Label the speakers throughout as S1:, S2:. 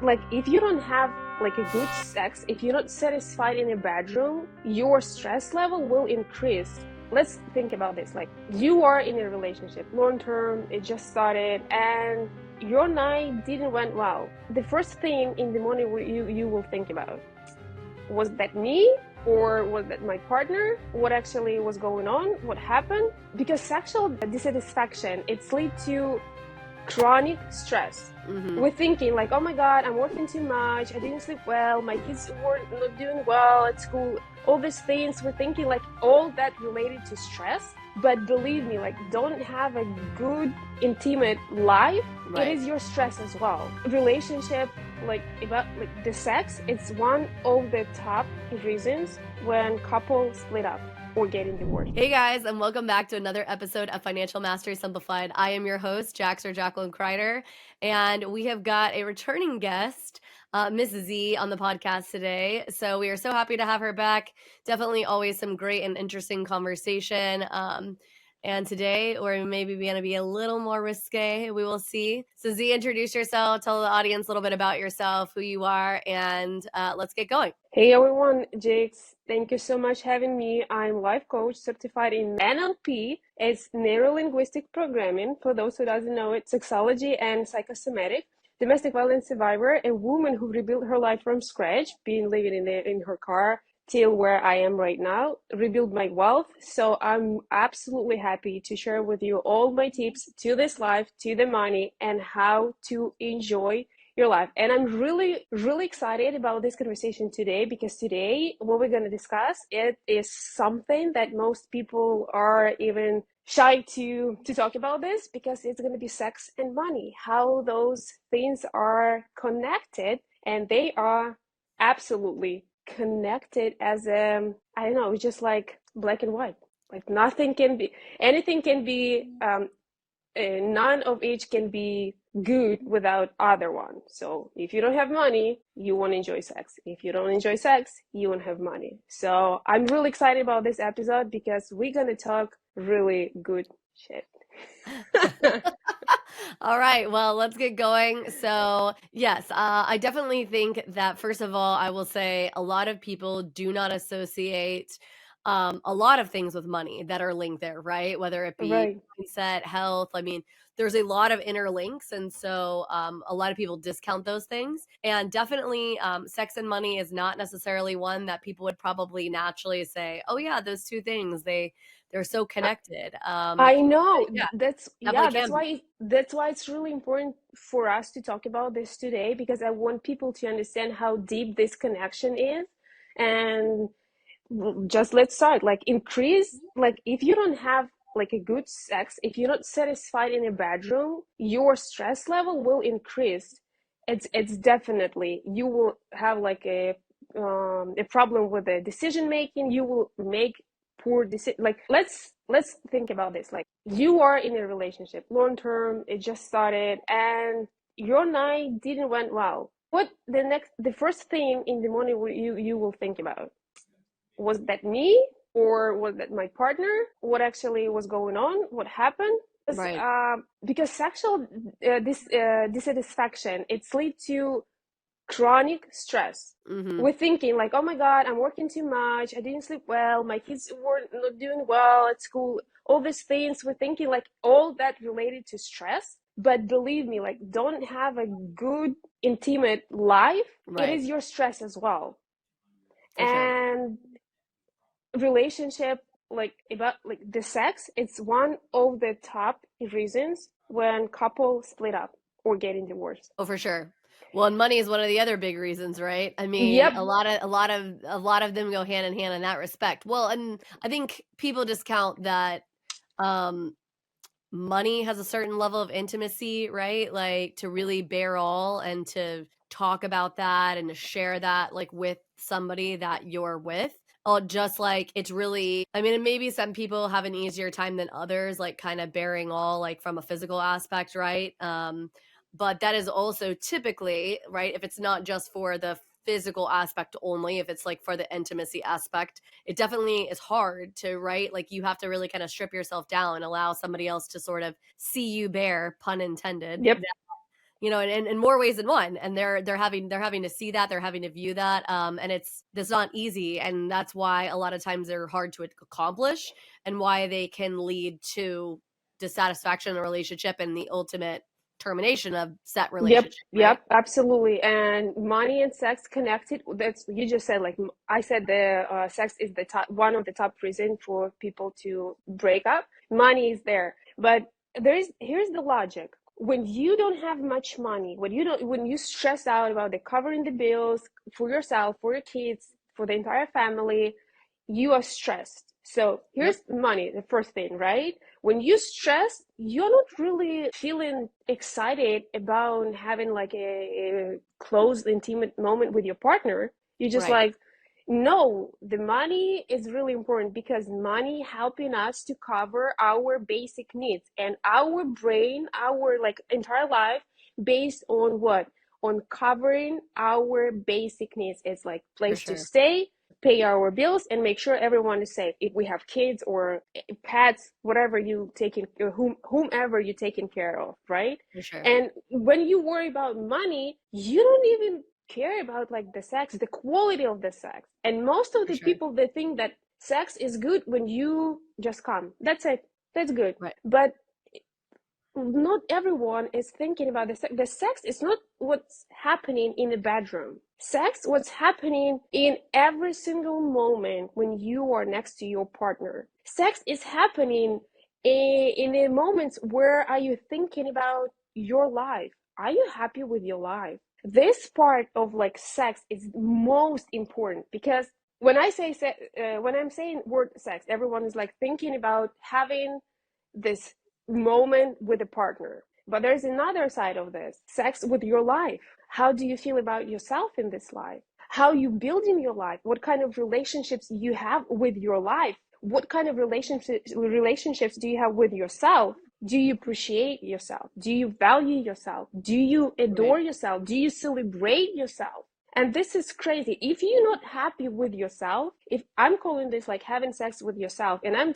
S1: like if you don't have like a good sex, if you're not satisfied in a bedroom, your stress level will increase. Let's think about this. Like you are in a relationship, long term, it just started, and your night didn't went well. The first thing in the morning you will think about, was that me or was that my partner? What actually was going on? What happened? Because sexual dissatisfaction, it's lead to chronic stress. We're thinking like, oh my God, I'm working too much. I didn't sleep well. My kids were not doing well at school. All these things, we're thinking like all that related to stress. But believe me, like don't have a good intimate life.
S2: Right.
S1: It is your stress as well. Relationship, like about like the sex, it's one of the top reasons when couples split up or getting divorced.
S2: Hey guys, and welcome back to another episode of Financial Mastery Simplified. I am your host, Jax Crider, and we have got a returning guest, Miss Z, on the podcast today. So we are so happy to have her back. Definitely always some great and interesting conversation. And today we're maybe going to be a little more risque. We will see. So Z, introduce yourself, tell the audience a little bit about yourself, who you are, and let's get going.
S1: Hey everyone, Jax, thank you so much for having me. I'm life coach certified in NLP. It's neuro-linguistic programming. For those who doesn't know it, sexology and psychosomatic. Domestic violence survivor, a woman who rebuilt her life from scratch, being living in her car till where I am right now, rebuild my wealth. So I'm absolutely happy to share with you all my tips to this life, to the money, and how to enjoy your life. And I'm really, really excited about this conversation today, because today what we're going to discuss, it is something that most people are even shy to talk about this, because it's going to be sex and money, how those things are connected, and they are absolutely connected as I don't know, just like black and white. Like nothing can be, anything can be none of each can be good without other one. So if you don't have money, you won't enjoy sex. If you don't enjoy sex, you won't have money. So I'm really excited about this episode, because we're gonna talk really good shit.
S2: All right, well, let's get going. So, yes, I definitely think that, first of all, I will say a lot of people do not associate a lot of things with money that are linked there, right? Whether it be
S1: Right.
S2: mindset, health. I mean, there's a lot of interlinks. And so a lot of people discount those things. And definitely sex and money is not necessarily one that people would probably naturally say, oh, yeah, those two things, they're so connected.
S1: I know.
S2: Yeah,
S1: That's
S2: definitely
S1: yeah,
S2: can be.
S1: that's why it's really important for us to talk about this today, because I want people to understand how deep this connection is. And just let's start. Like increase, like if you don't have like a good sex, if you're not satisfied in a bedroom, your stress level will increase. It's definitely, you will have like a problem with the decision making. You will make poor decision. Like let's think about this. Like you are in a relationship, long term, it just started, and your night didn't went well. What the first thing in the morning you will think about, was that me or was that my partner? What actually was going on? What happened?
S2: Right.
S1: Because sexual dissatisfaction, it's lead to chronic stress. We're thinking like, oh my God, I'm working too much. I didn't sleep well. My kids were not doing well at school. All these things, we're thinking like all that related to stress. But believe me, like don't have a good intimate life. It
S2: Right.
S1: is your stress as well.
S2: For sure.
S1: And relationship, like about like the sex, it's one of the top reasons when couples split up or getting divorced.
S2: Oh, for sure. Well, and money is one of the other big reasons, right? I mean,
S1: Yep.
S2: a lot of them go hand in hand in that respect. Well, and I think people discount that um money has a certain level of intimacy, right? Like to really bear all and to talk about that and to share that like with somebody that you're with. Oh, just like it's really, I mean, and maybe some people have an easier time than others, like kind of bearing all like from a physical aspect, right? But that is also typically, right, if it's not just for the physical aspect only, if it's like for the intimacy aspect, it definitely is hard to, right? Like you have to really kind of strip yourself down and allow somebody else to sort of see you bare, pun intended,
S1: Yep.
S2: you know, in more ways than one. And they're having to see that, they're having to view that. And that's not easy. And that's why a lot of times they're hard to accomplish, and why they can lead to dissatisfaction in a relationship and the ultimate termination of set
S1: Yep,
S2: relationship, right?
S1: yep, absolutely. And money and sex connected. That's you just said. Like I said, the sex is the top one of the top reason for people to break up. Money is there, but here's the logic. When you don't have much money, when you stress out about the covering the bills for yourself, for your kids, for the entire family, you are stressed. So
S2: Yep.
S1: here's money, the first thing, right? When you stress, you're not really feeling excited about having like a close, intimate moment with your partner. You're just
S2: Right.
S1: like, no, the money is really important because money helping us to cover our basic needs and our brain, our like entire life based on what? On covering our basic needs. It's like
S2: For
S1: place to
S2: sure.
S1: stay, pay our bills, and make sure everyone is safe. If we have kids or pets, whatever you taking, whomever you're taking care of, right?
S2: For sure.
S1: And when you worry about money, you don't even care about like the sex, the quality of the sex. And most of
S2: For
S1: the
S2: sure.
S1: people they think that sex is good when you just come. That's it. That's good.
S2: Right.
S1: But not everyone is thinking about the sex. The sex is not what's happening in the bedroom. Sex, what's happening in every single moment when you are next to your partner. Sex is happening in the moments where are you thinking about your life? Are you happy with your life? This part of like sex is most important because when I say when I'm saying word sex, everyone is like thinking about having this moment with a partner. But there's another side of this sex with your life. How do you feel about yourself in this life? How you building your life? What kind of relationships you have with your life? What kind of relationships do you have with yourself? Do you appreciate yourself? Do you value yourself? Do you
S2: Right.
S1: adore yourself? Do you celebrate yourself? And this is crazy. If you're not happy with yourself, if I'm calling this like having sex with yourself, and I'm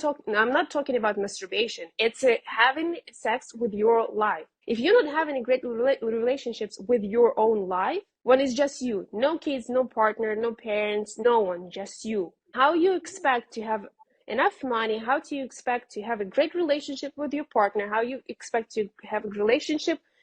S1: not talking about masturbation. It's having sex with your life. If you're not having a great relationships with your own life, when it's just you, no kids, no partner, no parents, no one, just you. How you expect to have enough money? How do you expect to have a great relationship with your partner? How you expect to have a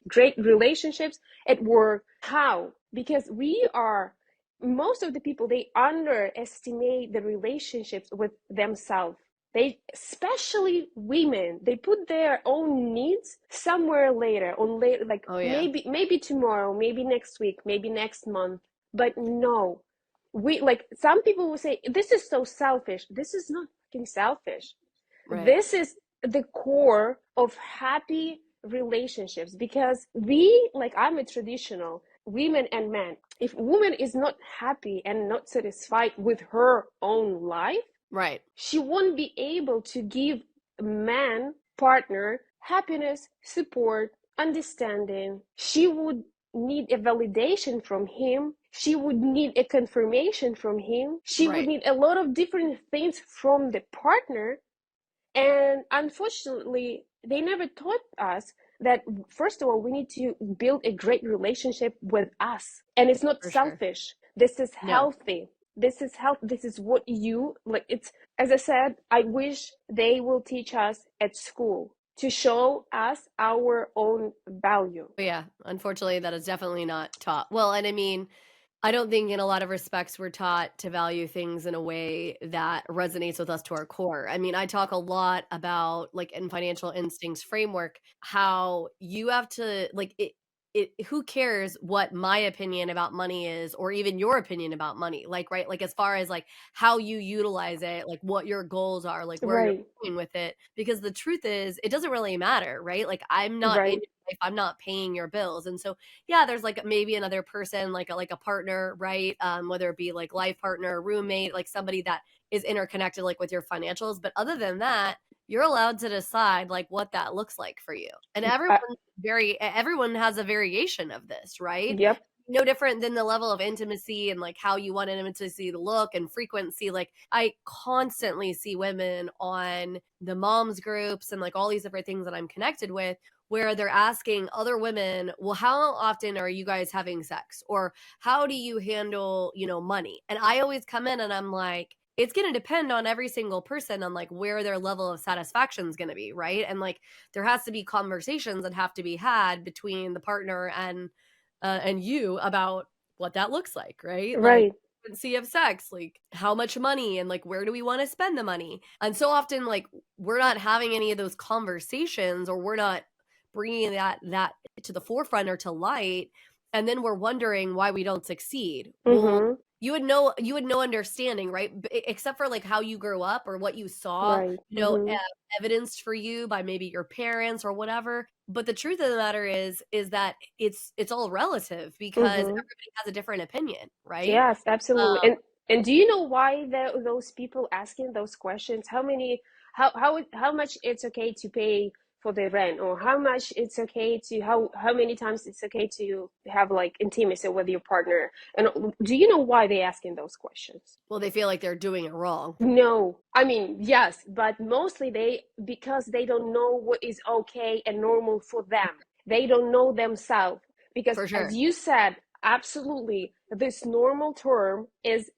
S1: great relationships at work? How? Because we are most of the people they underestimate the relationships with themselves. They, especially women, they put their own needs somewhere later on later, like
S2: Oh yeah.
S1: maybe tomorrow, maybe next week, maybe next month. But no, we like some people will say this is so selfish. This is not fucking selfish.
S2: Right.
S1: This is the core of happy relationships because we like I'm a traditional women and men. If woman is not happy and not satisfied with her own life,
S2: Right.
S1: she won't be able to give a man partner happiness, support, understanding. She would need a validation from him. She would need a confirmation from him. She would
S2: Right.
S1: need a lot of different things from the partner. And unfortunately, they never taught us that, first of all, we need to build a great relationship with us. And it's not
S2: For sure.
S1: selfish. This is
S2: No.
S1: healthy. This is health. This is what you like. It's, as I said, I wish they will teach us at school to show us our own value.
S2: But yeah, unfortunately, that is definitely not taught. Well, and I mean, I don't think in a lot of respects we're taught to value things in a way that resonates with us to our core. I mean, I talk a lot about like in financial instincts framework how you have to like it who cares what my opinion about money is or even your opinion about money, like right, like as far as like how you utilize it, like what your goals are, like where you're
S1: Right,
S2: going with it, because the truth is it doesn't really matter, right? Like I'm not in
S1: right,
S2: your life, I'm not paying your bills. And so yeah, there's like maybe another person, like a partner, right? Whether it be like life partner, roommate, like somebody that is interconnected, like with your financials. But other than that, you're allowed to decide like what that looks like for you. And
S1: uh,
S2: everyone has a variation of this, right?
S1: yep,
S2: No different than the level of intimacy and like how you want intimacy to look and frequency. Like I constantly see women on the moms groups and like all these different things that I'm connected with where they're asking other women, well, how often are you guys having sex? Or how do you handle, money? And I always come in and I'm like, it's going to depend on every single person on like where their level of satisfaction is going to be, right? And like there has to be conversations that have to be had between the partner and you about what that looks like, right? Like
S1: Right.
S2: frequency of sex, like how much money and like where do we want to spend the money? And so often like we're not having any of those conversations, or we're not bringing that to the forefront or to light, and then we're wondering why we don't succeed. Well,
S1: Mm-hmm.
S2: you had no understanding, right? Except for like how you grew up or what you saw,
S1: Right. Mm-hmm.
S2: evidenced for you by maybe your parents or whatever. But the truth of the matter is that it's all relative because
S1: Mm-hmm.
S2: everybody has a different opinion, right?
S1: Yes, absolutely.
S2: Um,
S1: And do you know why those people asking those questions? How many, how much it's okay to pay for the rent, or how much it's okay to, how many times it's okay to have like intimacy with your partner? And do you know why they asking those questions?
S2: well, they feel like they're doing it wrong.
S1: No, I mean, yes, but mostly because they don't know what is okay and normal for them. They don't know themselves. Because
S2: For
S1: as
S2: sure.
S1: you said, absolutely, this normal term is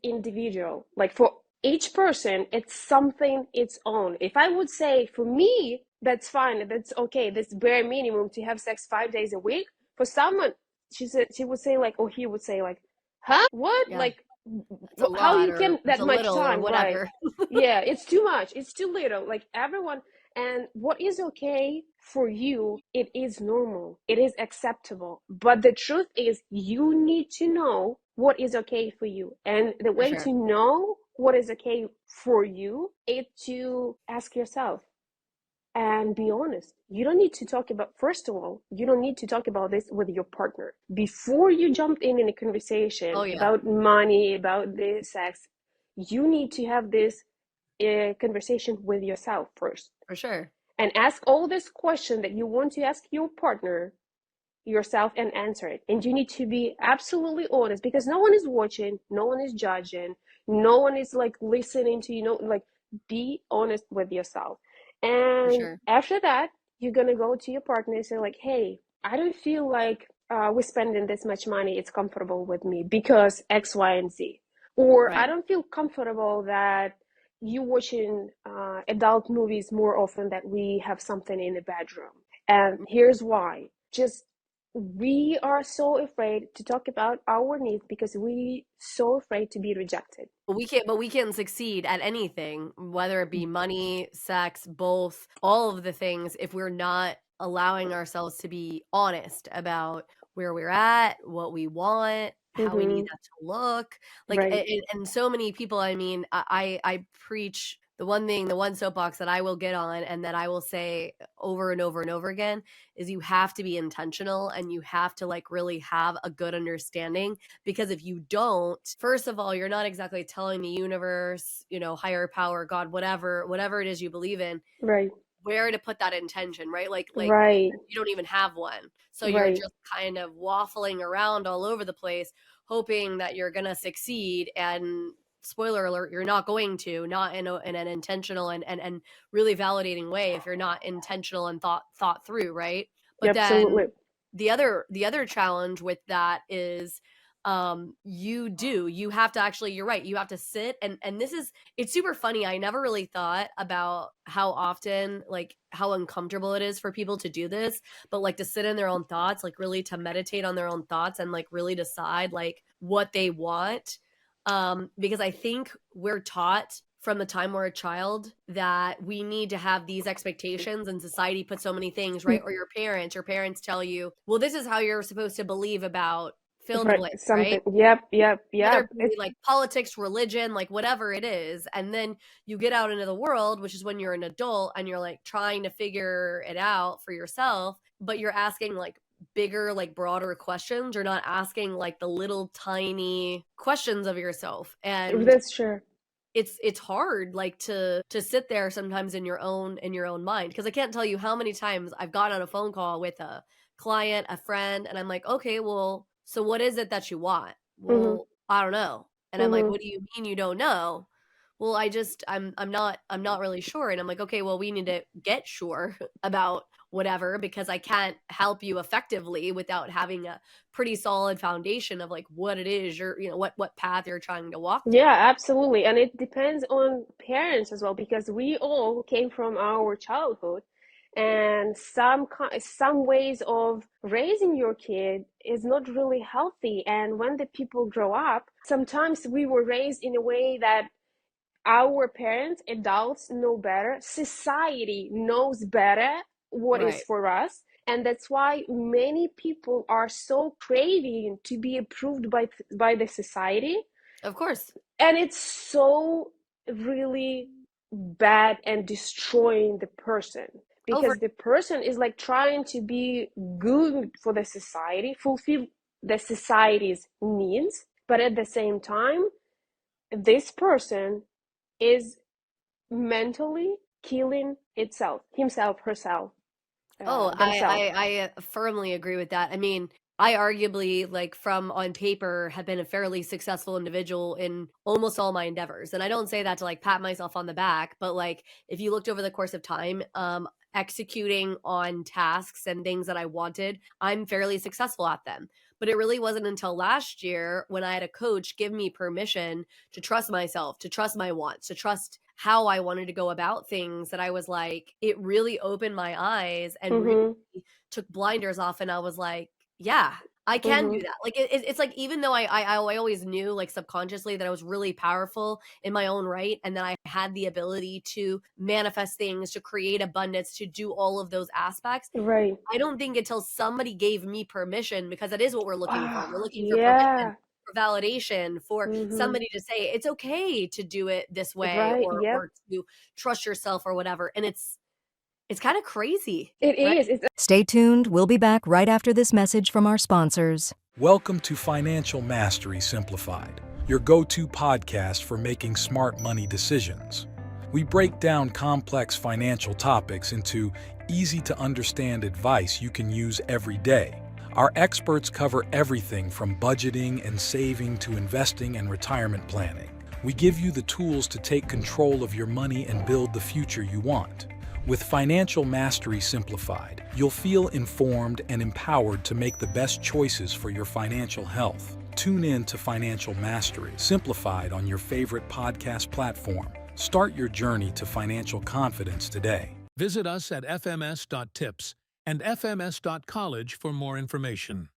S1: individual. Like for each person, it's something its own. If I would say for me, that's fine, that's okay, that's bare minimum to have sex 5 days a week. For someone, she would say like, or he would say like, huh? What?
S2: Yeah.
S1: Like,
S2: That's a
S1: how
S2: lot
S1: you
S2: or
S1: can
S2: it's
S1: that
S2: a
S1: much
S2: little or
S1: time, right?
S2: whatever.
S1: Yeah, it's too much, it's too little, like everyone. And what is okay for you, it is normal, it is acceptable, but the truth is you need to know what is okay for you, and the
S2: For
S1: way
S2: sure.
S1: to know what is okay for you is to ask yourself and be honest. You don't need to talk about, first of all, you don't need to talk about this with your partner before you jump in a
S2: Oh,
S1: conversation
S2: yeah.
S1: about money, about the sex. You need to have this conversation with yourself first,
S2: For sure.
S1: and ask all this question that you want to ask your partner yourself, and answer it. And you need to be absolutely honest, because no one is watching, no one is judging, no one is like listening to you, know, like, be honest with yourself.
S2: For
S1: And
S2: sure.
S1: after that, you're gonna go to your partner and say like, hey, I don't feel like we're spending this much money, it's comfortable with me because X, Y, and Z. Or I
S2: Right.
S1: don't feel comfortable that you watching adult movies more often, that we have something in the bedroom. And here's why. Just, we are so afraid to talk about our needs because we so afraid to be rejected.
S2: But we can succeed at anything, whether it be money, sex, both, all of the things, if we're not allowing ourselves to be honest about where we're at, what we want, how we need
S1: Mm-hmm.
S2: that to look. Like,
S1: Right.
S2: and so many people, I mean, I preach the one thing, the one soapbox that I will get on and that I will say over and over and over again is you have to be intentional and you have to like really have a good understanding, because if you don't, first of all, you're not exactly telling the universe, higher power, God, whatever it is you believe in,
S1: Right.
S2: where to put that intention, right? Like
S1: Right.
S2: you don't even have one. So you're
S1: Right.
S2: just kind of waffling around all over the place, hoping that you're going to succeed, and spoiler alert, you're not going to, not in an intentional and really validating way if you're not intentional and thought through, right? But then
S1: Absolutely.
S2: the other challenge with that is you have to actually, you're right, you have to sit and this is, it's super funny. I never really thought about how often, like how uncomfortable it is for people to do this, but like to sit in their own thoughts, like really to meditate on their own thoughts and like really decide like what they want. Because I think we're taught from the time we're a child that we need to have these expectations, and society puts so many things, right? Or your parents tell you, well, this is how you're supposed to believe about fill in the
S1: Right.
S2: blank, right?
S1: Something. Yep. Yep.
S2: Whether
S1: Yep.
S2: it be like politics, religion, like whatever it is. And then you get out into the world, which is when you're an adult and you're like trying to figure it out for yourself, but you're asking like bigger, like broader questions. You're not asking like the little tiny questions of yourself. And
S1: That's true.
S2: it's hard like to sit there sometimes in your own mind, because I can't tell you how many times I've got on a phone call with a client, a friend, and I'm like, okay, well, so what is it that you want?
S1: Mm-hmm.
S2: Well, I don't know. And I'm like,
S1: Mm-hmm.
S2: what do you mean you don't know? well, I'm not really sure. And I'm like, okay, well, we need to get sure about whatever, because I can't help you effectively without having a pretty solid foundation of like what it is you're, what path you're trying to walk
S1: Yeah,
S2: down.
S1: absolutely. And it depends on parents as well, because we all came from our childhood, and some ways of raising your kid is not really healthy. And when the people grow up, sometimes we were raised in a way that our parents, adults, know better. Society knows better what is
S2: Right.
S1: for us. And that's why many people are so craving to be approved by the society.
S2: Of course.
S1: And it's so really bad and destroying the person,
S2: Oh, for
S1: because the person is like trying to be good for the society, fulfill the society's needs, but at the same time, this person is mentally killing himself, herself,
S2: Oh,
S1: themselves.
S2: I firmly agree with that. I mean, I arguably, like, from on paper, have been a fairly successful individual in almost all my endeavors. And I don't say that to like pat myself on the back, but like if you looked over the course of time, executing on tasks and things that I wanted, I'm fairly successful at them. But it really wasn't until last year when I had a coach give me permission to trust myself, to trust my wants, to trust how I wanted to go about things, that I was like, it really opened my eyes and really
S1: Mm-hmm.
S2: took blinders off. And I was like, yeah, I can do
S1: Mm-hmm.
S2: that. Like it's like, even though I always knew like subconsciously that I was really powerful in my own right, and that I had the ability to manifest things, to create abundance, to do all of those aspects.
S1: Right.
S2: I don't think until somebody gave me permission, because that is what we're looking for. We're looking for permission,
S1: Yeah.
S2: for validation, for
S1: Mm-hmm.
S2: somebody to say it's okay to do it this way,
S1: Right.
S2: or
S1: Yep.
S2: to trust yourself or whatever. And it's kind of crazy,
S1: It
S2: right?
S1: is. It's
S3: Stay tuned. We'll be back right after this message from our sponsors.
S4: Welcome to Financial Mastery Simplified, your go-to podcast for making smart money decisions. We break down complex financial topics into easy-to-understand advice you can use every day. Our experts cover everything from budgeting and saving to investing and retirement planning. We give you the tools to take control of your money and build the future you want. With Financial Mastery Simplified, you'll feel informed and empowered to make the best choices for your financial health. Tune in to Financial Mastery Simplified on your favorite podcast platform. Start your journey to financial confidence today.
S5: Visit us at fms.tips and fms.college for more information.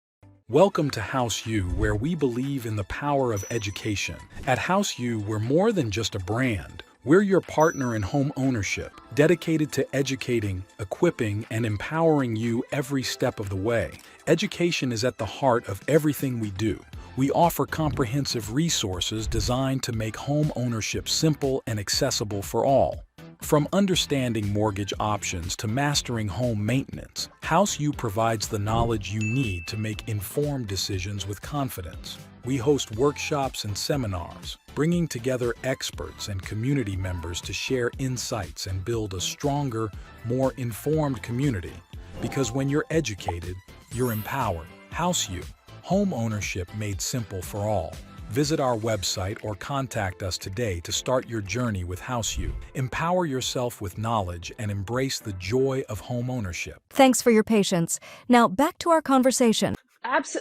S4: Welcome to House U, where we believe in the power of education. At House U, we're more than just a brand. We're your partner in home ownership, dedicated to educating, equipping, and empowering you every step of the way. Education is at the heart of everything we do. We offer comprehensive resources designed to make home ownership simple and accessible for all. From understanding mortgage options to mastering home maintenance, House U provides the knowledge you need to make informed decisions with confidence. We host workshops and seminars, bringing together experts and community members to share insights and build a stronger, more informed community. Because when you're educated, you're empowered. House U, home ownership made simple for all. Visit our website or contact us today to start your journey with House U. Empower yourself with knowledge and embrace the joy of home ownership.
S3: Thanks for your patience. Now back to our conversation.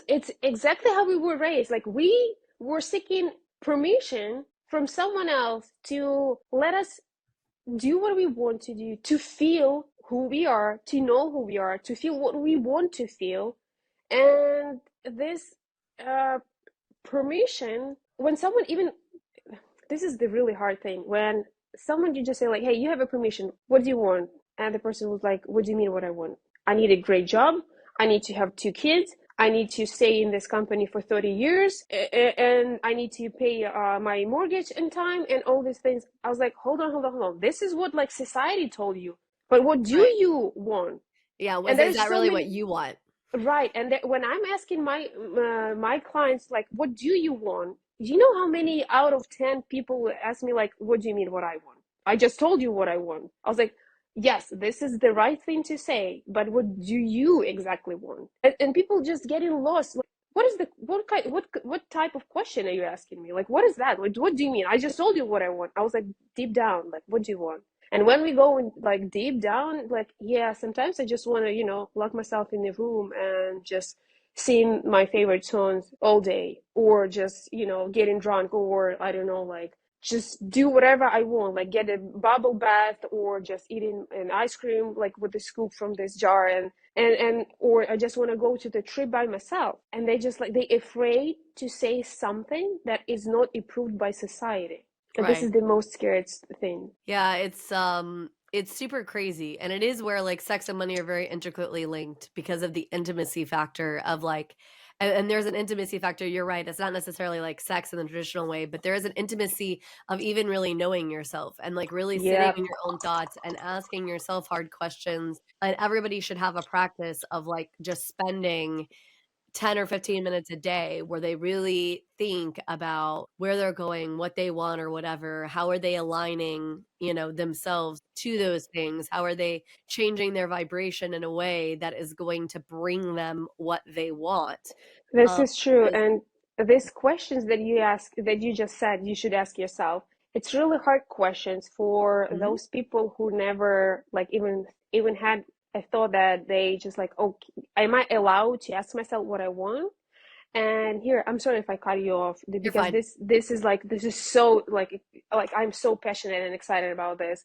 S1: it's exactly how we were raised. Like, we were seeking permission from someone else to let us do what we want to do, to feel who we are, to know who we are, to feel what we want to feel. And this uh, permission, when someone even, this is the really hard thing, when someone, you just say like, hey, you have a permission, what do you want? And the person was like, what do you mean what I want? I need a great job, I need to have 2 kids, I need to stay in this company for 30 years, and I need to pay my mortgage in time, and all these things. I was like, hold on, this is what like society told you, but what do
S2: Right.
S1: you want?
S2: Yeah.
S1: And
S2: Is
S1: there's
S2: that
S1: so
S2: really what
S1: many.
S2: you want?
S1: Right, and when I'm asking my clients like, "What do you want?" Do you know how many out of 10 people will ask me like, "What do you mean what I want?" I just told you what I want. I was like, "Yes, this is the right thing to say, but what do you exactly want?" And people just getting lost. Like, what type of question are you asking me? Like, what is that? Like, what do you mean? I just told you what I want. I was like, deep down, like, what do you want? And when we go in, like, deep down, like, yeah, sometimes I just want to, lock myself in the room and just sing my favorite songs all day, or just, getting drunk, or I don't know, like, just do whatever I want, like get a bubble bath, or just eating an ice cream, like with the scoop from this jar, and or I just want to go to the trip by myself. And they just like, they afraid to say something that is not approved by society. And this is
S2: Right.
S1: the most scariest thing.
S2: Yeah, it's super crazy. And it is where like sex and money are very intricately linked because of the intimacy factor of like and there's an intimacy factor, you're right. It's not necessarily like sex in the traditional way, but there is an intimacy of even really knowing yourself and like really sitting
S1: Yeah,
S2: in your own thoughts and asking yourself hard questions. And everybody should have a practice of like just spending 10 or 15 minutes a day where they really think about where they're going, what they want or whatever. How are they aligning, themselves to those things? How are they changing their vibration in a way that is going to bring them what they want?
S1: this is true.
S2: Because
S1: And these questions that you ask, that you just said, you should ask yourself. It's really hard questions for
S2: Mhm.
S1: those people who never like even had a thought that they just like, okay, am I allowed to ask myself what I want? And here, I'm sorry if I cut you off,
S2: You're
S1: because
S2: fine.
S1: this is so like I'm so passionate and excited about this.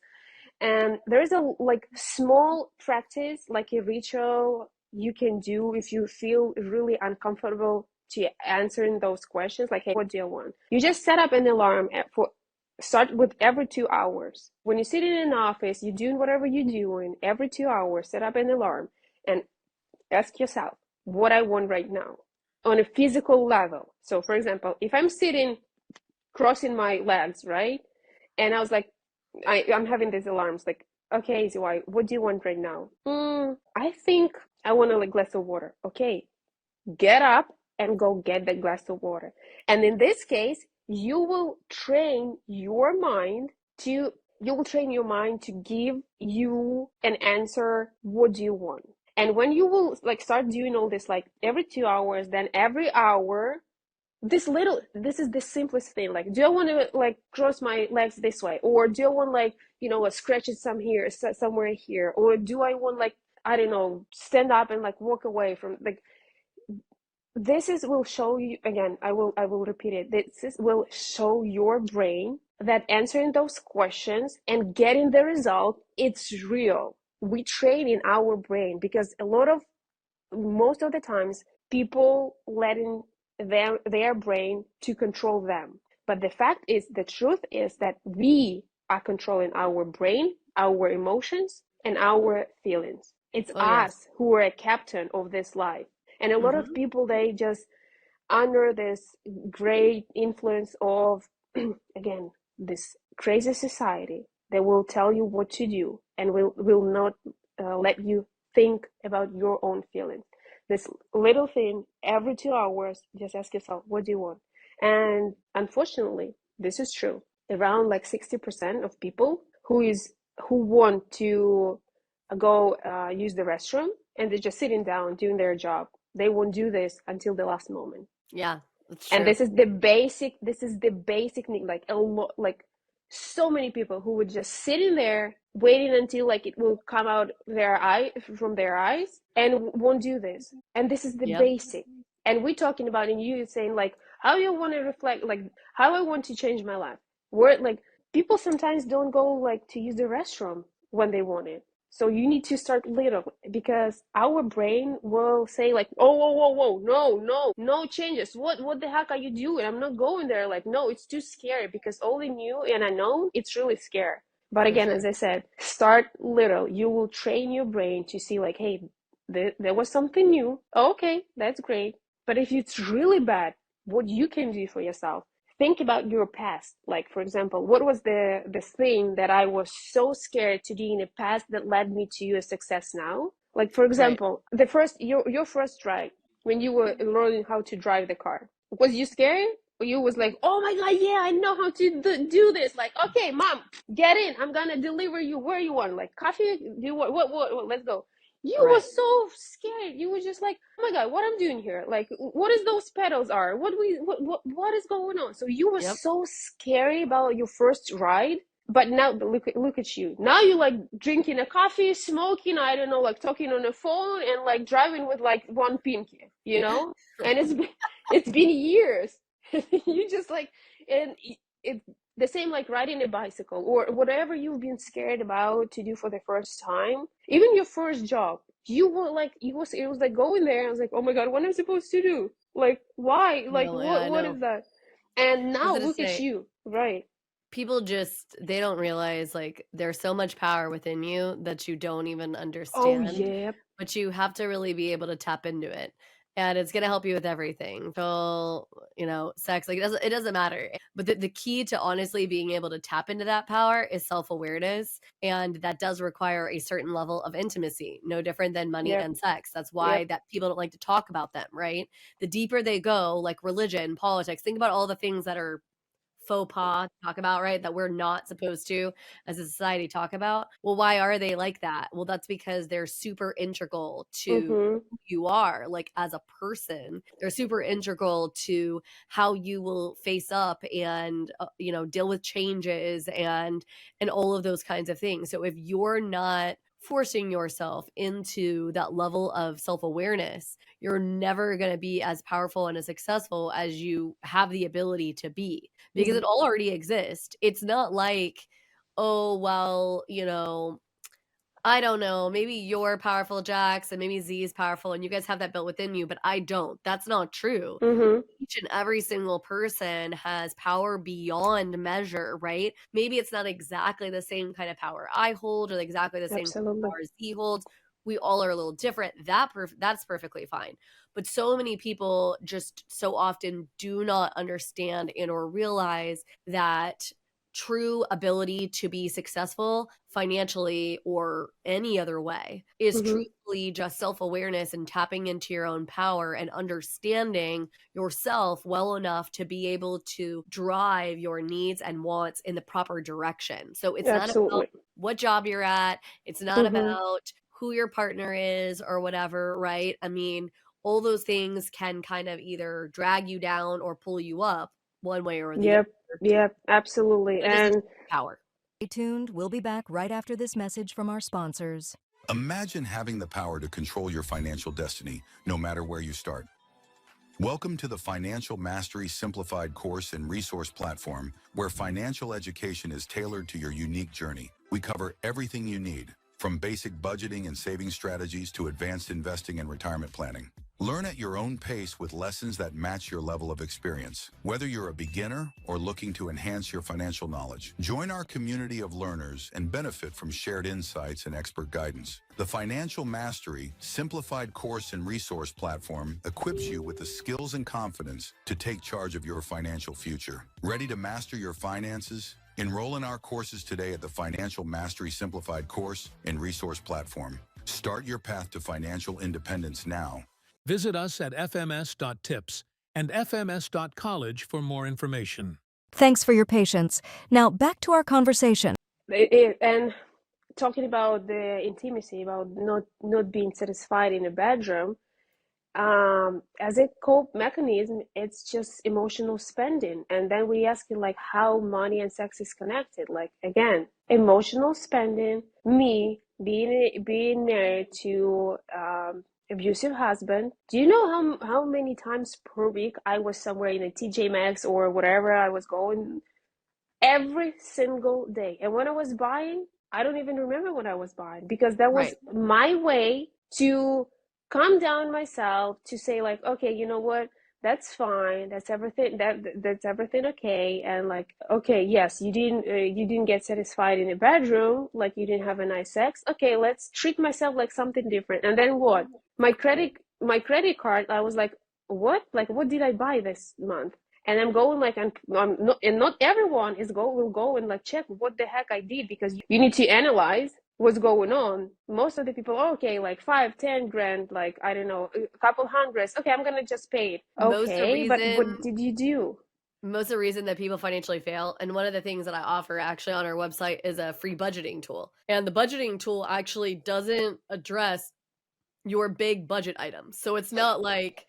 S1: And there is a like small practice, like a ritual you can do if you feel really uncomfortable to answering those questions, like, hey, what do you want? You just set up an alarm for start with every 2 hours. When you're sitting in an office, you're doing whatever you're doing, every 2 hours, set up an alarm and ask yourself what I want right now on a physical level. So, for example, if I'm sitting crossing my legs, right? And I was like, I'm having these alarms like, okay, ZY, what do you want right now? I think I want a like, glass of water. Okay, get up and go get the glass of water. And in this case, to you will train your mind to give you an answer. What do you want? And when you will like start doing all this, like every 2 hours, then every hour, this is the simplest thing. Like, do I want to like cross my legs this way, or do I want like a scratch it somewhere here, or do I want like, I don't know, stand up and like walk away from like, this is will show you again, I will repeat it, will show your brain that answering those questions and getting the result, it's real. We train in our brain, because most of the times people letting their brain to control them. But the truth is that we are controlling our brain, our emotions, and our feelings. It's
S2: Oh, yes.
S1: us who are a captain of this life. And a lot of
S2: Mhm.
S1: people, they just under this great influence of again, this crazy society, they will tell you what to do and will not let you think about your own feelings. This little thing, every 2 hours, just ask yourself, what do you want? And unfortunately, this is true. Around like 60% of people who want to go use the restroom, and they're just sitting down doing their job, they won't do this until the last moment.
S2: Yeah, that's
S1: And
S2: true.
S1: this is the basic need. Like a lot, like so many people who would just sit in there waiting until like it will come out their eye from their eyes, and won't do this. And this is the
S2: Yep.
S1: basic. And we're talking about, and you saying like, how you want to reflect, like how I want to change my life. Where like people sometimes don't go like to use the restroom when they want it. So you need to start little, because our brain will say like, oh, whoa, whoa, whoa, no, no, no changes. What the heck are you doing? I'm not going there. Like, no, it's too scary, because all the new and unknown, it's really scary. But
S2: For
S1: again,
S2: sure.
S1: as I said, start little. You will train your brain to see like, hey, there was something new. Okay, that's great. But if it's really bad, what you can do for yourself, think about your past. Like, for example, what was the thing that I was so scared to do in the past that led me to a success now? Like, for
S2: Right.
S1: example, your first drive, when you were learning how to drive the car, was you scared? Or you was like, oh my god, yeah, I know how to do this. Like, okay, mom, get in, I'm gonna deliver you where you want. Like, coffee, do what let's go. You were
S2: Right.
S1: so scared. You were just like, oh my God, what I'm doing here? Like, what is those pedals are? What is going on? So you were
S2: Yep.
S1: so scary about your first ride. But now look at you. Now you're like drinking a coffee, smoking, I don't know, like talking on the phone and like driving with like one pinky, you know? And it's been years. You just like and it the same like riding a bicycle or whatever you've been scared about to do for the first time, even your first job. You were like it was like going there. I was like, oh my God, what am I supposed to do? Like why? Like
S2: No, yeah, I
S1: what
S2: know.
S1: is that? And
S2: I was
S1: now
S2: gonna
S1: look at
S2: say,
S1: you, right?
S2: people just they don't realize like there's so much power within you that you don't even
S1: Oh
S2: understand,
S1: yeah.
S2: but you have to really be able to tap into it. And it's gonna help you with everything. So, sex, like it doesn't matter. But the key to honestly being able to tap into that power is self-awareness. And that does require a certain level of intimacy, no different than money
S1: Yep.
S2: and sex. That's
S1: Yep.
S2: why that people don't like to talk about them, right? The deeper they go, like religion, politics, think about all the things that are faux pas talk about, right? That we're not supposed to, as a society, talk about. Well, why are they like that? Well, that's because they're super integral to
S1: Mm-hmm.
S2: who you are, like as a person. They're super integral to how you will face up and deal with changes and all of those kinds of things. So if you're not forcing yourself into that level of self-awareness, you're never going to be as powerful and as successful as you have the ability to be, because it all already exists. It's not like, oh, well, I don't know, maybe you're powerful, Jax, and maybe Z is powerful, and you guys have that built within you, but I don't. That's not true.
S1: Mm-hmm.
S2: Each and every single person has power beyond measure, right? Maybe it's not exactly the same kind of power I hold or exactly the same
S1: Absolutely.
S2: power Z holds. We all are a little different. That's perfectly fine. But so many people just so often do not understand and or realize that true ability to be successful financially or any other way is
S1: Mm-hmm.
S2: truthfully just self-awareness and tapping into your own power and understanding yourself well enough to be able to drive your needs and wants in the proper direction. So it's not about
S1: Absolutely.
S2: what job you're at, it's not
S1: Mm-hmm.
S2: about who your partner is or whatever, right? I mean, all those things can kind of either drag you down or pull you up one way or the
S1: Yep.
S2: other.
S1: Yep. Absolutely.
S2: It doesn't
S1: And
S2: take power.
S3: Stay tuned. We'll be back right after this message from our sponsors.
S6: Imagine having the power to control your financial destiny, no matter where you start. Welcome to the Financial Mastery Simplified course and resource platform, where financial education is tailored to your unique journey. We cover everything you need, from basic budgeting and saving strategies to advanced investing and retirement planning. Learn at your own pace with lessons that match your level of experience. Whether you're a beginner or looking to enhance your financial knowledge, join our community of learners and benefit from shared insights and expert guidance. The Financial Mastery Simplified course and resource platform equips you with the skills and confidence to take charge of your financial future. Ready to master your finances? Enroll in our courses today at the Financial Mastery Simplified course and resource platform. Start your path to financial independence now.
S5: Visit us at fms.tips and fms.college for more information.
S3: Thanks for your patience. Now back to our conversation.
S1: and talking about the intimacy, about not being satisfied in a bedroom, as a cope mechanism, it's just emotional spending. And then we asking like how money and sex is connected. Like again, emotional spending, me being married to abusive husband. Do you know how many times per week I was somewhere in a TJ Maxx or whatever I was going? Every single day. And when I was buying, I don't even remember what I was buying, because that was
S2: Right.
S1: my way to calm down myself, to say like, okay, you know what? That's fine. That's everything. That's everything okay. And like, okay, yes, you didn't get satisfied in a bedroom, like you didn't have a nice sex. Okay, let's treat myself like something different. And then what? My credit card, I was like, what? Like, what did I buy this month? And I'm going like, I'm not, and not everyone will go and like check what the heck I did, because you need to analyze what's going on. Most of the people, okay, like 5, 10 grand, like I don't know, a couple hundreds. Okay, I'm gonna just pay it.
S2: Most of the
S1: Okay, but what
S2: reason
S1: did you do?
S2: most of the reason that people financially fail, and one of the things that I offer actually on our website is a free budgeting tool. And the budgeting tool actually doesn't address your big budget items. So it's not like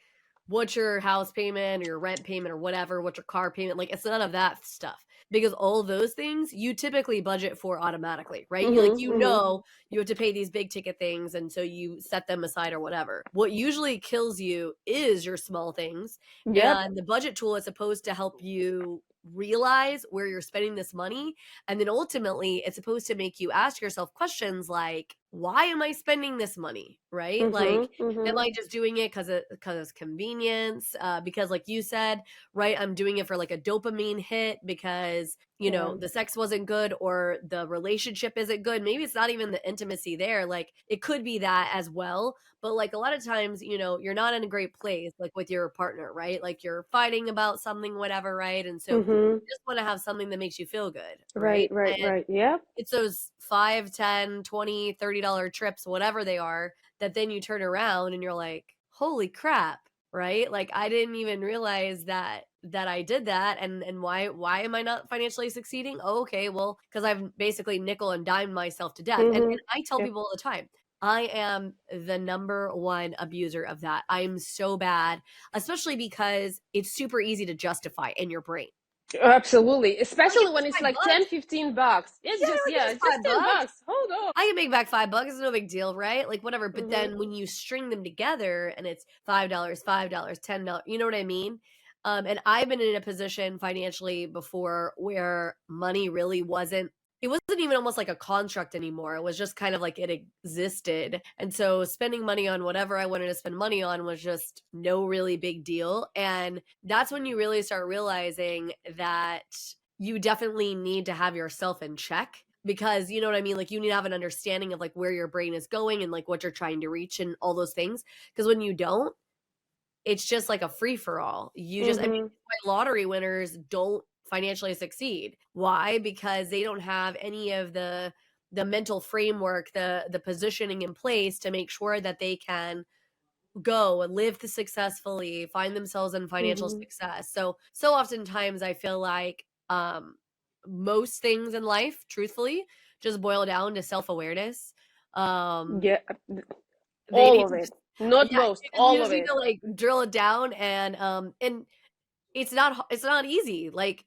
S2: what's your house payment or your rent payment or whatever, what's your car payment. Like it's none of that stuff, because all those things you typically budget for automatically, right? You like, you know, you have to pay these big ticket things, and so you set them aside or whatever. What usually kills you is your small things.
S1: Yep.
S2: And the budget tool is supposed to help you realize where you're spending this money, and then ultimately it's supposed to make you ask yourself questions like, why am I spending this money, right? Like, am I just doing it because it's convenience, because like you said, right, I'm doing it for like a dopamine hit because, you know, the sex wasn't good or the relationship isn't good. Maybe it's not even the intimacy there. Like it could be that as well. But like a lot of times, you know, you're not in a great place like with your partner, right? Like you're fighting about something, whatever, right? And so you just want to have something that makes you feel good, right?
S1: Right. Yep.
S2: It's those 5, 10, 20, $30 trips, whatever they are, that then you turn around and you're like, holy crap, right? Like I didn't even realize that I did that. And why am I not financially succeeding? Oh, okay, well, because I've basically nickel and dimed myself to death. And I tell
S1: Yep.
S2: people all the time, I am the number one abuser of that. I'm so bad, especially because it's super easy to justify in your brain.
S1: Absolutely, especially
S2: It's
S1: when it's like
S2: $5.
S1: $10-15. It's
S2: Yeah,
S1: just,
S2: like
S1: yeah,
S2: it's
S1: it's just
S2: $5.
S1: $10. Hold on.
S2: I can make back $5. It's no big deal, right? Like whatever. But then when you string them together and it's $5, $5, $10, you know what I mean? And I've been in a position financially before where money really wasn't. It wasn't even almost like a construct anymore. It was just kind of like it existed. And so spending money on whatever I wanted to spend money on was just no really big deal. And that's when you really start realizing that you definitely need to have yourself in check, because you know what I mean? Like you need to have an understanding of like where your brain is going and like what you're trying to reach and all those things. Because when you don't, it's just like a free for all. You just, I mean, why lottery winners don't financially succeed. Why? Because they don't have any of the mental framework, the positioning in place to make sure that they can go and live successfully, find themselves in financial success. So oftentimes I feel like most things in life, truthfully, just boil down to self-awareness.
S1: Yeah,
S2: They
S1: all
S2: need
S1: of
S2: to
S1: it.
S2: just,
S1: Not
S2: yeah,
S1: most,
S2: you
S1: all
S2: just
S1: of
S2: need
S1: it.
S2: to like drill it down, and it's not easy. Like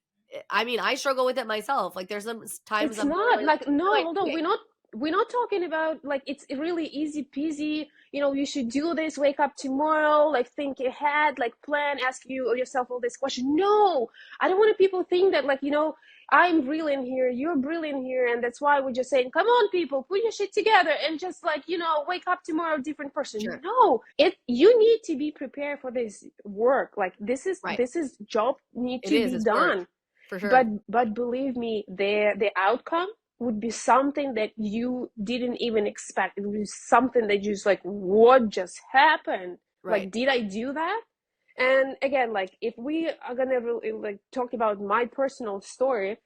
S2: I mean, I struggle with it myself. Like there's some times
S1: It's
S2: I'm
S1: not
S2: literally like,
S1: like,
S2: what am
S1: no,
S2: I
S1: hold on.
S2: doing?
S1: We're not talking about like it's really easy peasy. You know, you should do this, wake up tomorrow, like think ahead, like plan, ask you yourself all this question. No, I don't want people think that like, you know, I'm brilliant here, you're brilliant here, and that's why we're just saying, come on, people, put your shit together and just like, you know, wake up tomorrow, different person.
S2: Sure.
S1: No, you need to be prepared for this work. Like
S2: Right.
S1: this is job need
S2: It
S1: to
S2: is.
S1: be
S2: It's work.
S1: done.
S2: For
S1: but
S2: sure.
S1: but believe me, the outcome would be something that you didn't even expect. It would be something that you just like, what just happened?
S2: Right.
S1: Like, did I do that? And again, like if we are gonna really, like talk about my personal story,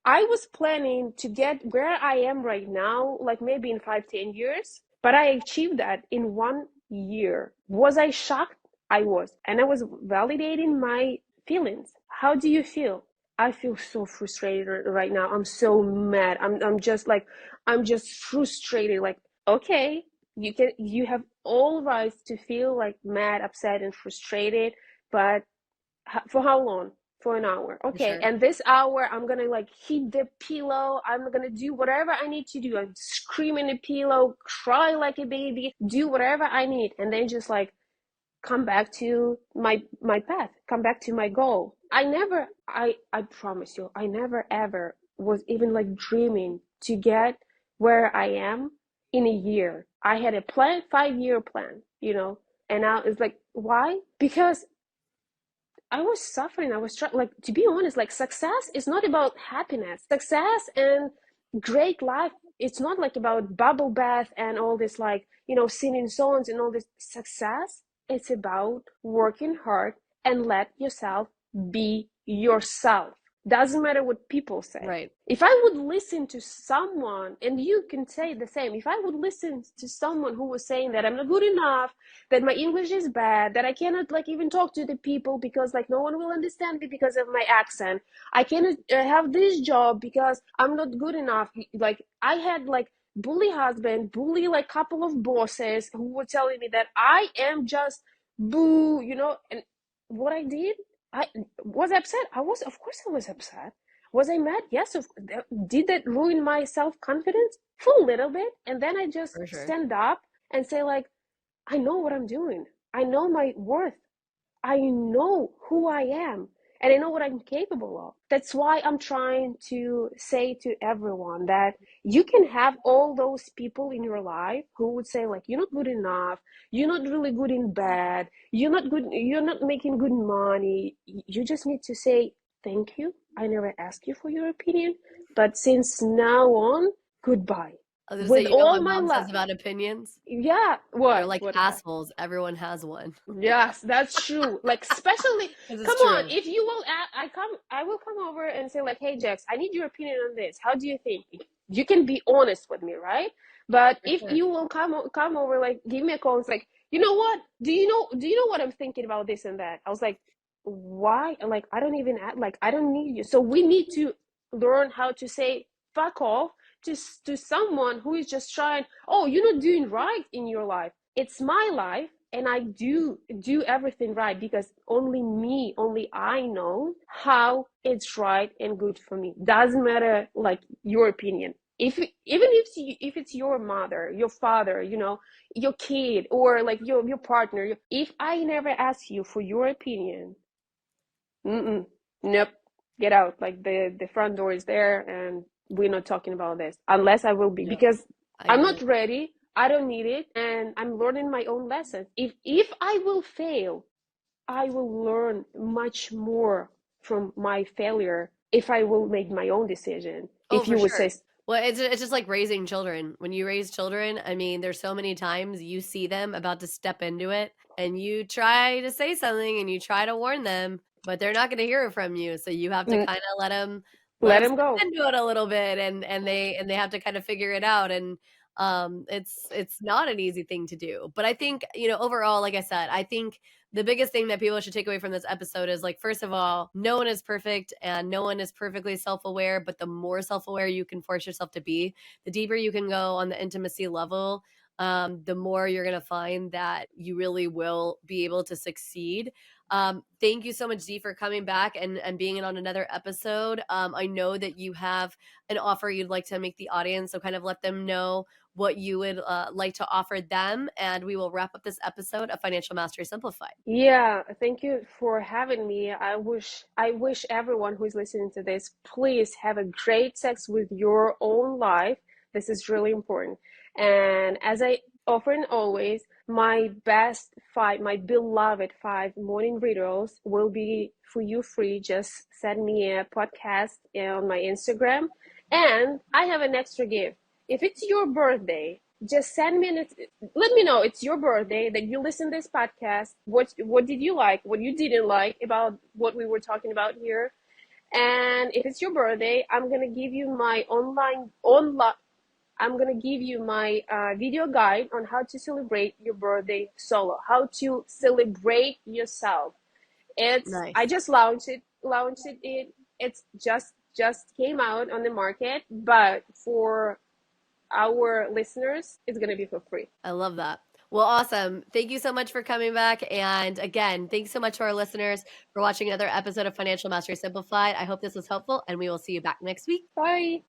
S1: I was planning to get where I am right now, like maybe in 5-10 years, but I achieved that in 1 year. Was I shocked? I was. And I was validating my feelings. How do you feel? I feel so frustrated right now. I'm so mad. I'm just like, I'm just frustrated. Like, okay, you have all rights to feel like mad, upset, and frustrated, but for how long? For an hour.
S2: For
S1: Okay,
S2: sure.
S1: and this hour I'm gonna like hit the pillow. I'm gonna do whatever I need to do. I'm screaming the pillow, cry like a baby, do whatever I need, and then just like come back to my path, come back to my goal. I promise you, I never ever was even like dreaming to get where I am in a year. I had a plan, 5-year plan, you know, and now it's like, why? Because I was suffering. I was like, to be honest, like success is not about happiness. Success and great life, it's not like about bubble bath and all this, like, you know, singing songs and all this. Success, it's about working hard and let yourself be yourself. Doesn't matter what people say.
S2: Right.
S1: If I would listen to someone, and you can say the same, if I would listen to someone who was saying that I'm not good enough, that my English is bad, that I cannot like even talk to the people because like no one will understand me because of my accent. I cannot have this job because I'm not good enough. Like I had like bully husband, bully like couple of bosses who were telling me that I am just boo, and what I did, I was upset. Of course I was upset. Was I mad? Yes. Did that ruin my self-confidence? For a little bit. And then I just
S2: For sure.
S1: stand up and say like, I know what I'm doing. I know my worth. I know who I am. And I know what I'm capable of. That's why I'm trying to say to everyone that you can have all those people in your life who would say like, you're not good enough, you're not really good in bed, you're not making good money. You just need to say thank you. I never asked you for your opinion, but since now on, goodbye.
S2: I was gonna say,
S1: With
S2: you know
S1: all
S2: what
S1: my
S2: mom says
S1: love.
S2: about opinions?
S1: Yeah,
S2: They're
S1: what?
S2: like
S1: What?
S2: assholes. Everyone has one.
S1: Yes, that's true. Like, especially,
S2: 'Cause
S1: come
S2: it's
S1: on,
S2: true.
S1: if you will, I will come over and say like, hey, Jax, I need your opinion on this. How do you think? You can be honest with me, right? But
S2: For
S1: if
S2: sure.
S1: you will come over, like, give me a call. It's like, you know what? Do you know what I'm thinking about this and that? I was like, why? Like, I don't even like, I don't need you. So we need to learn how to say fuck off to someone who is just trying. Oh, you're not doing right in your life. It's my life, and I do everything right because only I know how it's right and good for me. Doesn't matter like your opinion. If it's your mother, your father, your kid, or like your partner, if I never ask you for your opinion, nope, get out. Like the front door is there, and we're not talking about this unless I will be,
S2: Yeah,
S1: because
S2: I
S1: I'm
S2: agree.
S1: not ready. I don't need it, and I'm learning my own lessons. If I will fail, I will learn much more from my failure if I will make my own decision.
S2: Oh,
S1: If
S2: for
S1: you would say,
S2: sure. Well, it's just like raising children. When you raise children, I mean, there's so many times you see them about to step into it and you try to say something and you try to warn them, but they're not going to hear it from you. So you have to kind of let
S1: let
S2: them
S1: him
S2: step
S1: go.
S2: into it a little bit and they have to kind of figure it out and it's not an easy thing to do. But I think, overall, like I said, I think the biggest thing that people should take away from this episode is like, first of all, no one is perfect and no one is perfectly self-aware, but the more self-aware you can force yourself to be, the deeper you can go on the intimacy level, the more you're going to find that you really will be able to succeed. Thank you so much, Dee, for coming back and being on another episode. I know that you have an offer you'd like to make the audience, so kind of let them know what you would like to offer them, and we will wrap up this episode of Financial Mastery Simplified.
S1: Yeah, thank you for having me. I wish everyone who is listening to this, please have a great sex with your own life. This is really important. And as I often always, my beloved 5 morning rituals will be for you free. Just send me a podcast on my Instagram. And I have an extra gift. If it's your birthday, just send me let me know it's your birthday, that you listen to this podcast. What did you like, what you didn't like about what we were talking about here. And if it's your birthday, I'm gonna give you my online I'm gonna give you my video guide on how to celebrate your birthday solo, how to celebrate yourself. I
S2: Nice.
S1: just launched it. It's just came out on the market, but for our listeners, it's going to be for free.
S2: I love that. Well, awesome. Thank you so much for coming back. And again, thanks so much to our listeners for watching another episode of Financial Mastery Simplified. I hope this was helpful, and we will see you back next week.
S1: Bye.